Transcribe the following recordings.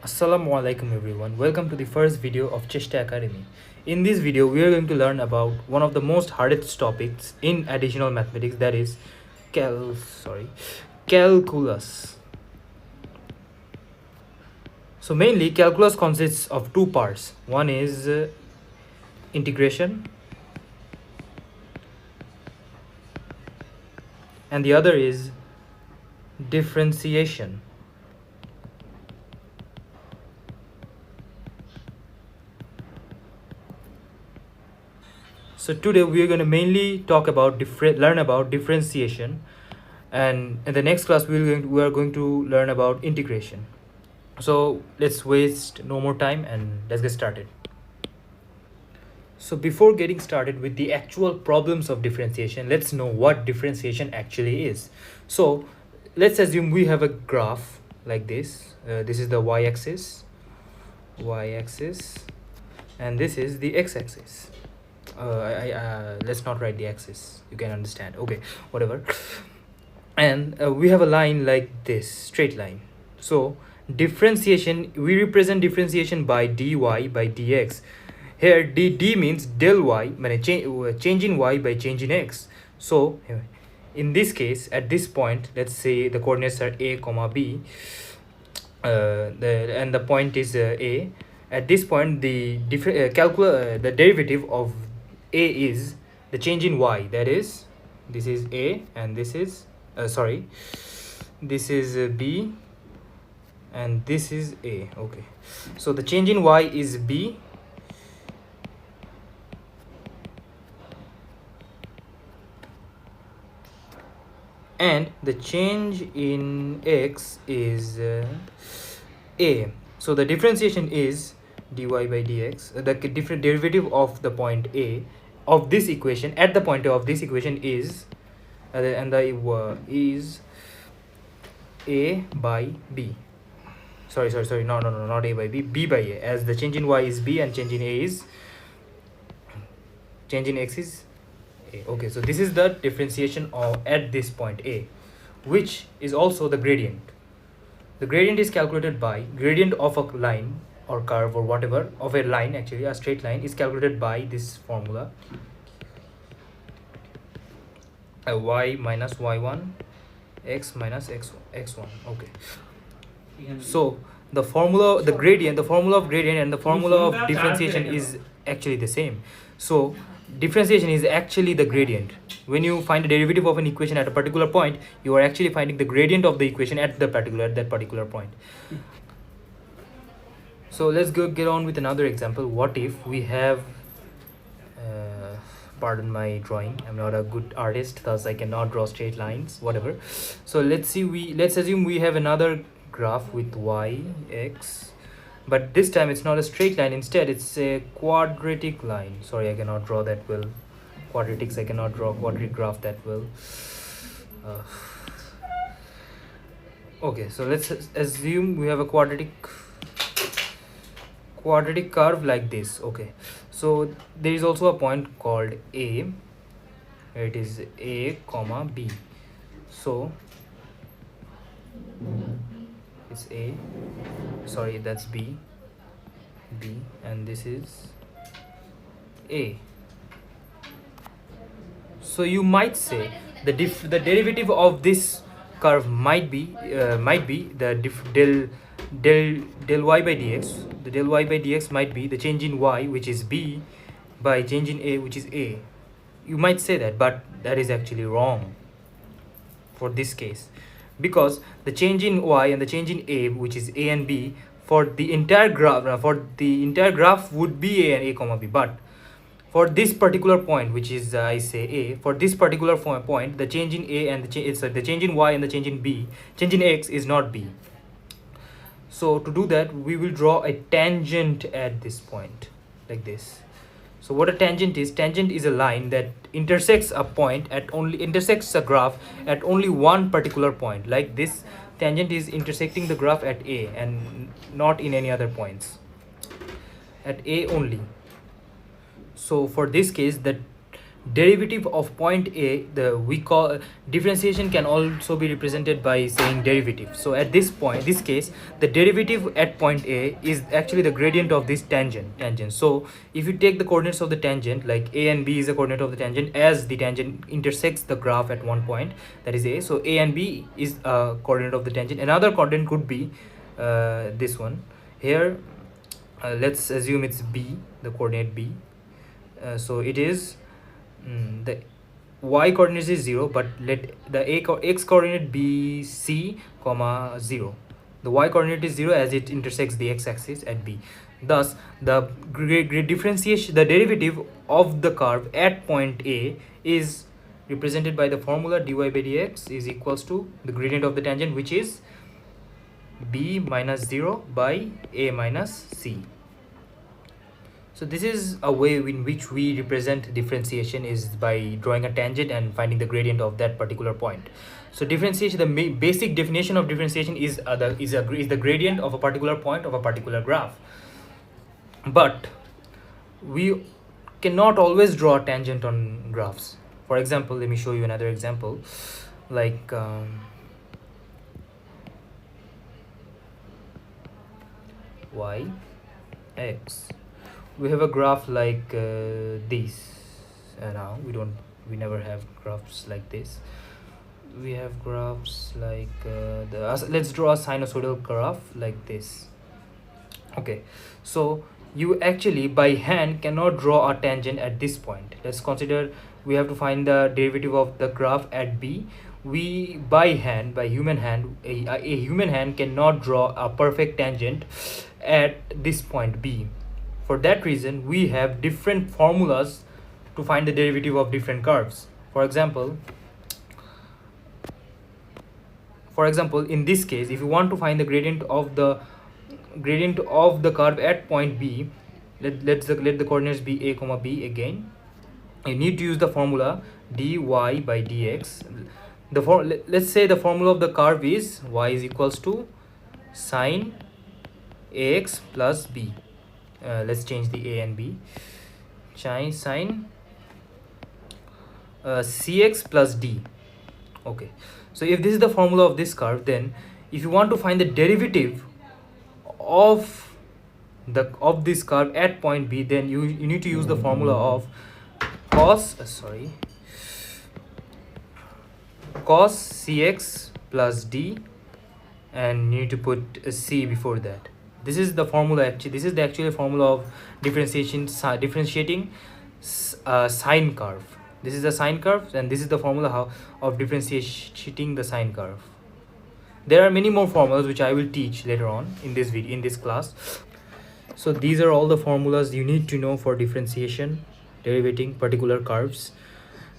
Assalamu alaikum everyone. Welcome to the first video of Cheshta Academy. In this video, we are going to learn about one of the most hardest topics in additional mathematics, that is calculus. So mainly calculus consists of two parts. One is integration and the other is differentiation. So today we are going to mainly talk about learn about differentiation, and in the next class we are going to learn about integration. So let's waste no more time and let's get started. So before getting started with the actual problems of differentiation, let's know what differentiation actually is. So let's assume we have a graph like this. This is the y-axis, and this is the x-axis. Let's not write the axis, you can understand, okay, whatever. And we have a line like this, straight line. So differentiation, we represent differentiation by dy by dx. Here d means del y, change in y by change in x. So in this case, at this point, let's say the coordinates are a comma b, and the point is a. At this point, the derivative of a is the change in y, that is, this is a and this is this is b and this is a. Okay, so the change in y is b, and the change in x is a. So the differentiation is dy by dx. The different derivative of the point a of this equation at the point of this equation is is a by b. Sorry, no, not a by b by a, as the change in y is b and change in x is a. Okay, so this is the differentiation of at this point a, which is also the gradient. The gradient is calculated by gradient of a line or curve or whatever, of a line, actually a straight line, is calculated by this formula, y minus y1 x minus x1. Okay, so the formula of gradient and the formula of differentiation is actually the same. So differentiation is actually the gradient. When you find the derivative of an equation at a particular point, you are actually finding the gradient of the equation at that particular point. So let's get on with another example. What if we have pardon my drawing, I'm not a good artist, thus I cannot draw straight lines, whatever. So let's assume we have another graph with y, x, but this time it's not a straight line, instead it's a quadratic line. Sorry, I cannot draw that well. I cannot draw quadratic graph that well. Okay, so let's assume we have a quadratic curve like this. Okay, so there is also a point called a, where it is a comma b. So it's a, sorry, that's b, and this is a. So you might say the derivative of this curve might be the del y by dx. The del y by dx might be the change in y, which is b, by change in a, which is a. You might say that, but that is actually wrong for this case, because the change in y and the change in a, which is a and b, for the entire graph would be a and a comma b, but for this particular point, which is I say a, for this particular point, the change in a and the change in y and the change in x is not b. So to do that, we will draw a tangent at this point like this. So what a tangent is a line that intersects a graph at only one particular point. Like this tangent is intersecting the graph at a and not in any other points, at a only. So for this case, that derivative of point A, the we call differentiation can also be represented by saying derivative. So at this point, this case, the derivative at point A is actually the gradient of this tangent. So if you take the coordinates of the tangent, like A and B is the coordinate of the tangent as the tangent intersects the graph at one point, that is A. So A and B is a coordinate of the tangent. Another coordinate could be this one here. Let's assume it's B, the coordinate B. So it is the y coordinate is 0, but let the x coordinate be c comma 0. The y coordinate is 0 as it intersects the x-axis at B. Thus the differentiation, the derivative of the curve at point A is represented by the formula dy by dx is equals to the gradient of the tangent, which is b minus 0 by a minus c. So this is a way in which we represent differentiation, is by drawing a tangent and finding the gradient of that particular point. So differentiation, the basic definition of differentiation is the gradient of a particular point of a particular graph. But we cannot always draw a tangent on graphs. For example, let me show you another example, like y x. We have a graph like this. Now we never have graphs like this. We have graphs like let's draw a sinusoidal graph like this. Okay, so you actually by hand cannot draw a tangent at this point. Let's consider we have to find the derivative of the graph at B. We by human hand, a human hand cannot draw a perfect tangent at this point B. For that reason, we have different formulas to find the derivative of different curves. For example, in this case, if you want to find the gradient of the curve at point B, let the coordinates be a comma b again. You need to use the formula dy by dx. Let's say the formula of the curve is y is equals to sine ax plus b. Let's change the a and b. Sine cx plus d. Okay, so if this is the formula of this curve, then if you want to find the derivative of this curve at point B, then you need to use the formula of cos cx plus d, and you need to put a c before that. This is the formula. Actually, this is the actual formula of differentiating sine curve. This is the sine curve, and this is the formula of differentiating the sine curve. There are many more formulas which I will teach later on in this video, in this class. So these are all the formulas you need to know for differentiation, derivating particular curves.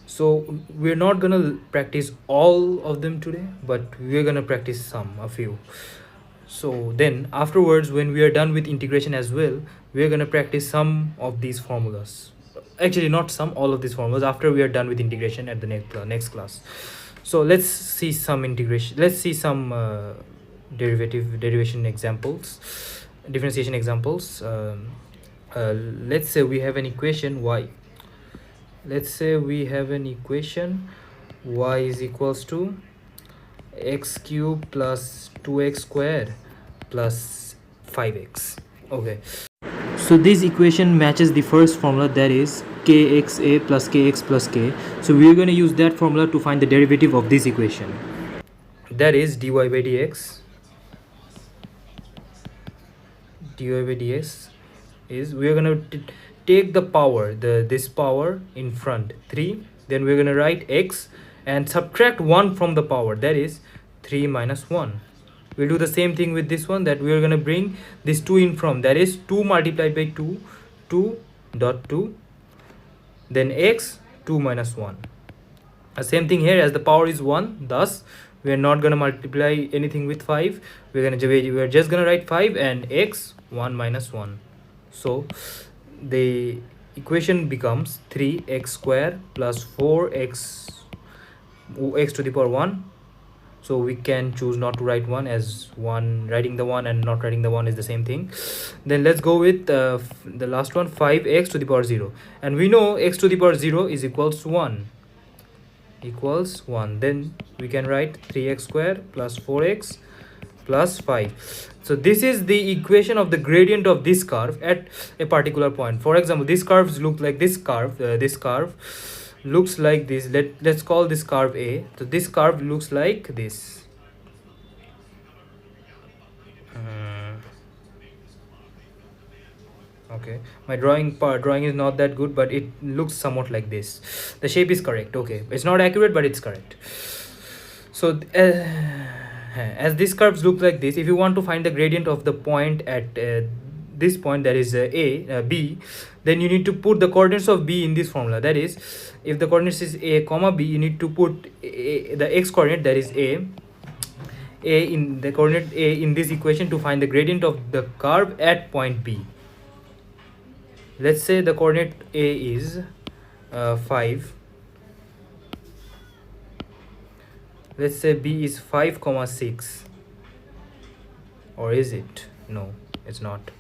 So we're not gonna practice all of them today, but we're gonna practice a few. So then afterwards, when we are done with integration as well, we're gonna practice some of these formulas. Actually, not some, all of these formulas after we are done with integration at the next class. So let's see some integration. Let's see some differentiation examples. Let's say we have an equation y. Let's say we have an equation y is equals to x cube plus 2x squared plus 5x. Okay, so this equation matches the first formula, that is kxa plus kx plus k. So we're going to use that formula to find the derivative of this equation, that is dy by dx. Dy by dx is, we're going to take the power, this power in front 3, then we're going to write x and subtract 1 from the power, that is 3 minus 1. We'll do the same thing with this one, that we're going to bring this 2 in from, that is 2 multiplied by 2, 2 dot 2, then x 2 minus 1. The same thing here, as the power is 1, thus we're not going to multiply anything with 5. We're just going to write 5 and x 1 minus 1. So the equation becomes 3x squared plus 4x to the power 1. so we can choose not to write 1, as one writing the 1 and not writing the 1 is the same thing. Then let's go with the last one, 5x to the power 0, and we know x to the power 0 is equals 1, then we can write 3x square plus 4x plus 5. So this is the equation of the gradient of this curve at a particular point. For example, these curves look like this curve, this curve looks like this. Let's call this curve A. So this curve looks like this. Okay, my drawing is not that good, but it looks somewhat like this. The shape is correct. Okay, it's not accurate, but it's correct. So as these curves look like this, if you want to find the gradient of the point at this point, that is B, then you need to put the coordinates of B in this formula. That is, if the coordinates is A comma B, you need to put the x coordinate, that is A in the coordinate A in this equation to find the gradient of the curve at point B. Let's say the coordinate A is 5. Let's say B is 5 comma 6, or is it? No, it's not.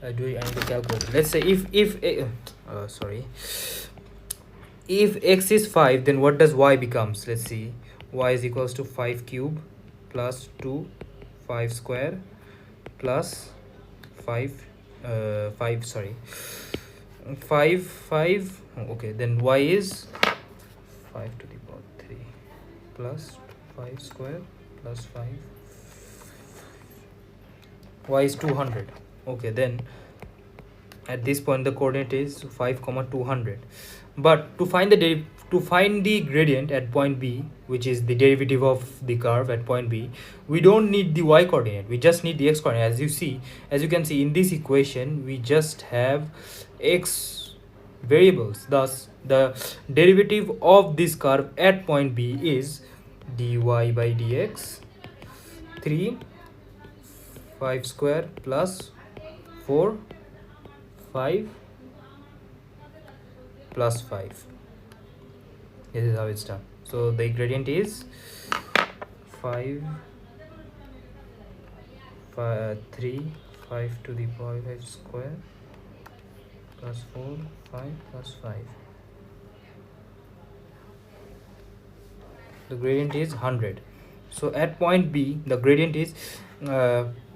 I need to calculate. Let's say if x is 5, then what does y becomes? Let's see. Y is equals to 5 cube plus 2 5 square plus 5 5. Okay, then y is 5 to the power 3 plus 5 square plus 5. Y is 200. Okay, then at this point the coordinate is 5 comma 200. But to find the gradient at point B, which is the derivative of the curve at point B, we don't need the y coordinate, we just need the x coordinate. As you can see in this equation, we just have x variables. Thus the derivative of this curve at point B is dy by dx 3 5 square plus 4 5 plus 5. This is how it's done. So the gradient is 3 5 to the power 5 square plus 4 5 plus 5. The gradient is 100. So at point B, the gradient is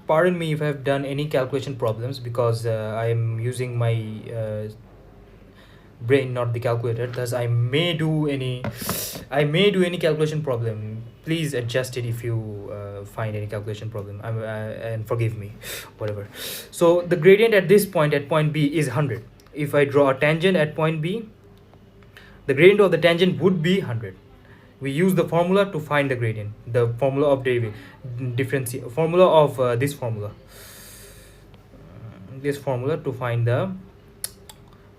pardon me if I have done any calculation problems, because I am using my brain, not the calculator. Thus I may do any calculation problem. Please adjust it if you find any calculation problem, and forgive me, whatever. So the gradient at this point, at point B, is 100. If I draw a tangent at point B, the gradient of the tangent would be 100. We use the formula to find the gradient, the formula of formula of this formula to find the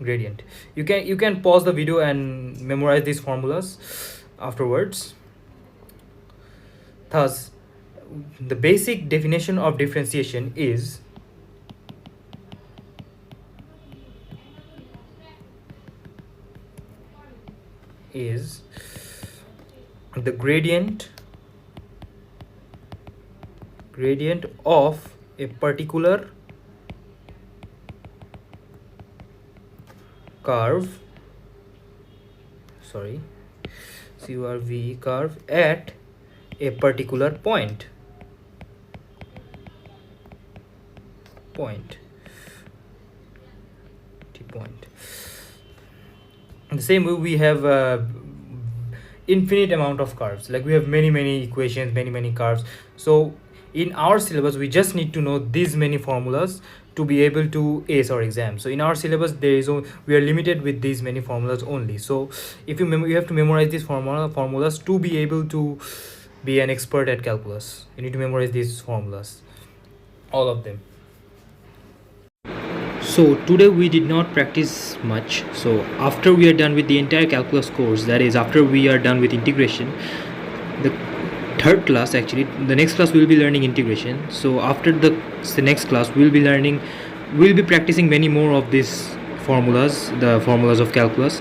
gradient. You can pause the video and memorize these formulas afterwards. Thus the basic definition of differentiation is the gradient of a particular curve, curve at a particular point. In the same way, we have infinite amount of curves. Like we have many equations, many curves. So in our syllabus, we just need to know these many formulas to be able to ace our exam. So in our syllabus, we are limited with these many formulas only. So if you have to memorize these formulas to be able to be an expert at calculus. You need to memorize these formulas, all of them. So today we did not practice much. So after we are done with the entire calculus course, that is after we are done with integration, the third class, actually the next class, we'll be learning integration. So after the next class, we'll be practicing many more of these formulas, the formulas of calculus.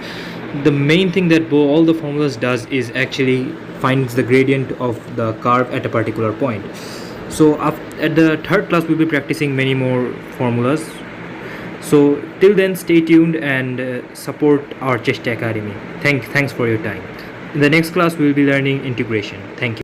the main thing that all the formulas does is actually finds the gradient of the curve at a particular point. So at the third class we'll be practicing many more formulas. So till then, stay tuned and support our Cheshta Academy. Thanks for your time. In the next class we will be learning integration. Thank you.